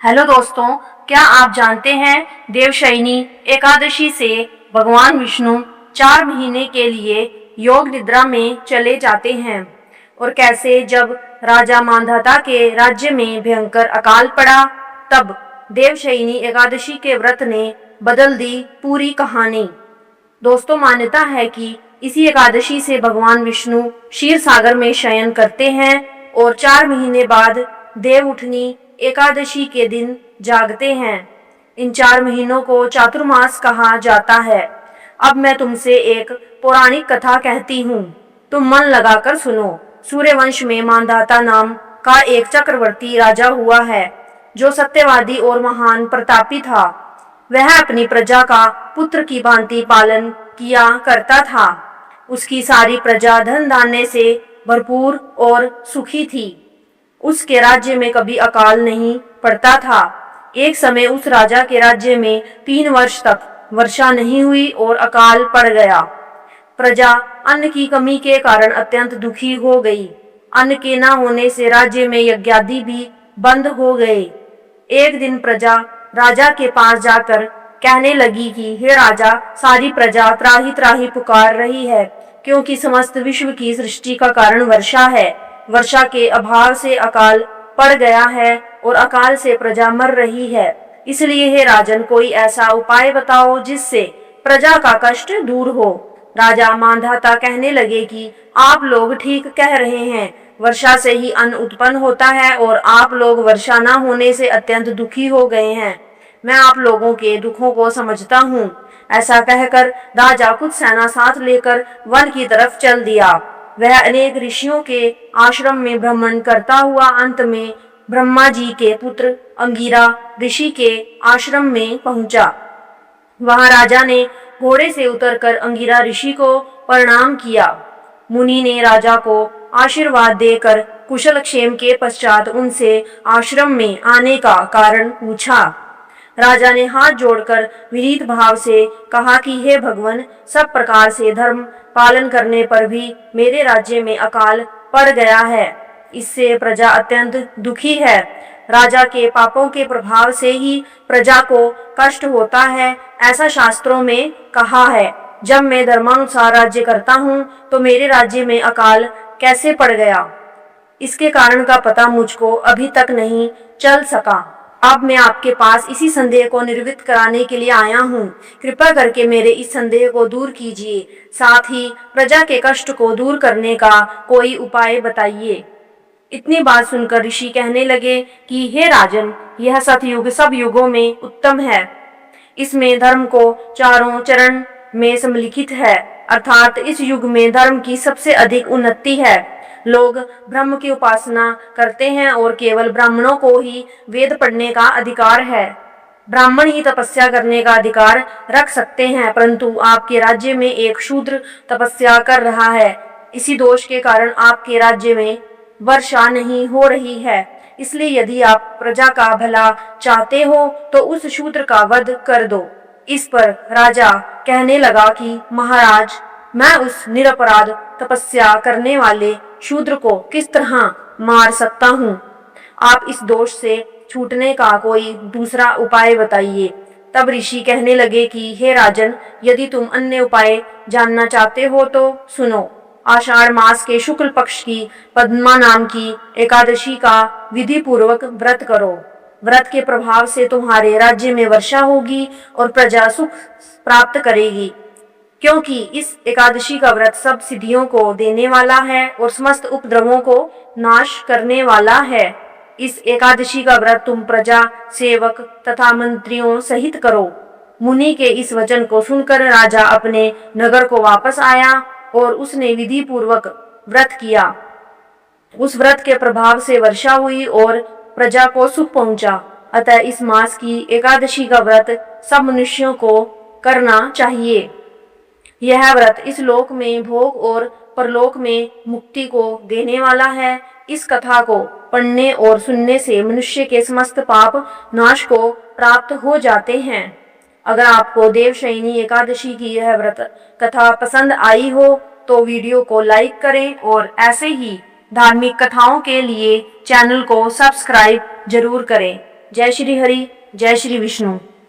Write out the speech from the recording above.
Hello दोस्तों, क्या आप जानते हैं देवशयनी एकादशी से भगवान विष्णु 4 महीने के लिए योग निद्रा में चले जाते हैं और कैसे जब राजा मांधाता के राज्य में भयंकर अकाल पड़ा तब देवशयनी एकादशी के व्रत ने बदल दी पूरी कहानी। दोस्तों, मान्यता है कि इसी एकादशी से भगवान विष्णु क्षीर सागर में शयन करते हैं और 4 महीने बाद देवउठनी एकादशी के दिन जागते हैं। इन 4 महीनों को चातुर्मास कहा जाता है। अब मैं तुमसे एक पौराणिक कथा कहती हूँ, तुम मन लगाकर सुनो। सूर्यवंश में मांधाता नाम का एक चक्रवर्ती राजा हुआ है जो सत्यवादी और महान प्रतापी था। वह अपनी प्रजा का पुत्र की भांति पालन किया करता था। उसकी सारी प्रजा धन धान्य से भरपूर और सुखी थी। उसके राज्य में कभी अकाल नहीं पड़ता था। एक समय उस राजा के राज्य में 3 वर्ष तक वर्षा नहीं हुई और अकाल पड़ गया। प्रजा अन्न की कमी के कारण अत्यंत दुखी हो गई। अन्न के न होने से राज्य में यज्ञादि भी बंद हो गए। एक दिन प्रजा राजा के पास जाकर कहने लगी कि हे राजा, सारी प्रजा त्राही त्राही पुकार रही है क्योंकि समस्त विश्व की सृष्टि का कारण वर्षा है। वर्षा के अभाव से अकाल पड़ गया है और अकाल से प्रजा मर रही है। इसलिए हे राजन, कोई ऐसा उपाय बताओ जिससे प्रजा का कष्ट दूर हो। राजा मांधाता कहने लगे कि आप लोग ठीक कह रहे हैं, वर्षा से ही अन्न उत्पन्न होता है और आप लोग वर्षा न होने से अत्यंत दुखी हो गए हैं। मैं आप लोगों के दुखों को समझता हूँ। ऐसा कहकर राजा कुछ सेना साथ लेकर वन की तरफ चल दिया। वह अनेक ऋषियों के आश्रम में भ्रमण करता हुआ अंत में ब्रह्मा जी के पुत्र अंगिरा ऋषि के आश्रम में पहुंचा। वहां राजा ने घोड़े से उतरकर अंगिरा ऋषि को प्रणाम किया। मुनि ने राजा को आशीर्वाद देकर कुशल क्षेम के पश्चात उनसे आश्रम में आने का कारण पूछा। राजा ने हाथ जोड़कर विनीत भाव से कहा कि हे भगवान, सब प्रकार से धर्म पालन करने पर भी मेरे राज्य में अकाल पड़ गया है। इससे प्रजा अत्यंत दुखी है। राजा के पापों के प्रभाव से ही प्रजा को कष्ट होता है, ऐसा शास्त्रों में कहा है। जब मैं धर्मानुसार राज्य करता हूँ तो मेरे राज्य में अकाल कैसे पड़ गया, इसके कारण का पता मुझको अभी तक नहीं चल सका। अब मैं आपके पास इसी संदेह को निर्वित कराने के लिए आया हूँ। कृपया करके मेरे इस संदेह को दूर कीजिए, साथ ही प्रजा के कष्ट को दूर करने का कोई उपाय बताइए। इतनी बात सुनकर ऋषि कहने लगे कि हे राजन, यह सतयुग सब युगों में उत्तम है। इसमें धर्म को चारों चरण में सम्मिलित है, अर्थात इस युग में धर्म की सबसे अधिक उन्नति है। लोग ब्रह्म की उपासना करते हैं और केवल ब्राह्मणों को ही वेद पढ़ने का अधिकार है। ब्राह्मण ही तपस्या करने का अधिकार रख सकते हैं, परंतु आपके राज्य में एक शूद्र तपस्या कर रहा है। इसी दोष के कारण आपके राज्य में वर्षा नहीं हो रही है। इसलिए यदि आप प्रजा का भला चाहते हो तो उस शूद्र का वध कर दो। इस पर राजा कहने लगा कि महाराज, मैं उस निरपराध तपस्या करने वाले शूद्र को किस तरह मार सकता हूँ? आप इस दोष से छूटने का कोई दूसरा उपाय बताइए। तब ऋषि कहने लगे कि हे राजन, यदि तुम अन्य उपाय जानना चाहते हो तो सुनो। आषाढ़ मास के शुक्ल पक्ष की पद्मा नाम की एकादशी का विधि पूर्वक व्रत करो। व्रत के प्रभाव से तुम्हारे राज्य में वर्षा होगी और प्रजा सुख प्राप्त करेगी, क्योंकि इस एकादशी का व्रत सब सिद्धियों को देने वाला है और समस्त उपद्रवों को नाश करने वाला है। इस एकादशी का व्रत तुम प्रजा, सेवक तथा मंत्रियों सहित करो। मुनि के इस वचन को सुनकर राजा अपने नगर को वापस आया और उसने विधि पूर्वक व्रत किया। उस व्रत के प्रभाव से वर्षा हुई और प्रजा को सुख पहुंचा। अतः इस मास की एकादशी का व्रत सब मनुष्यों को करना चाहिए। यह व्रत इस लोक में भोग और परलोक में मुक्ति को देने वाला है। इस कथा को पढ़ने और सुनने से मनुष्य के समस्त पाप नाश को प्राप्त हो जाते हैं। अगर आपको देवशयनी एकादशी की यह व्रत कथा पसंद आई हो तो वीडियो को लाइक करें और ऐसे ही धार्मिक कथाओं के लिए चैनल को सब्सक्राइब जरूर करें। जय श्री हरि, जय श्री विष्णु।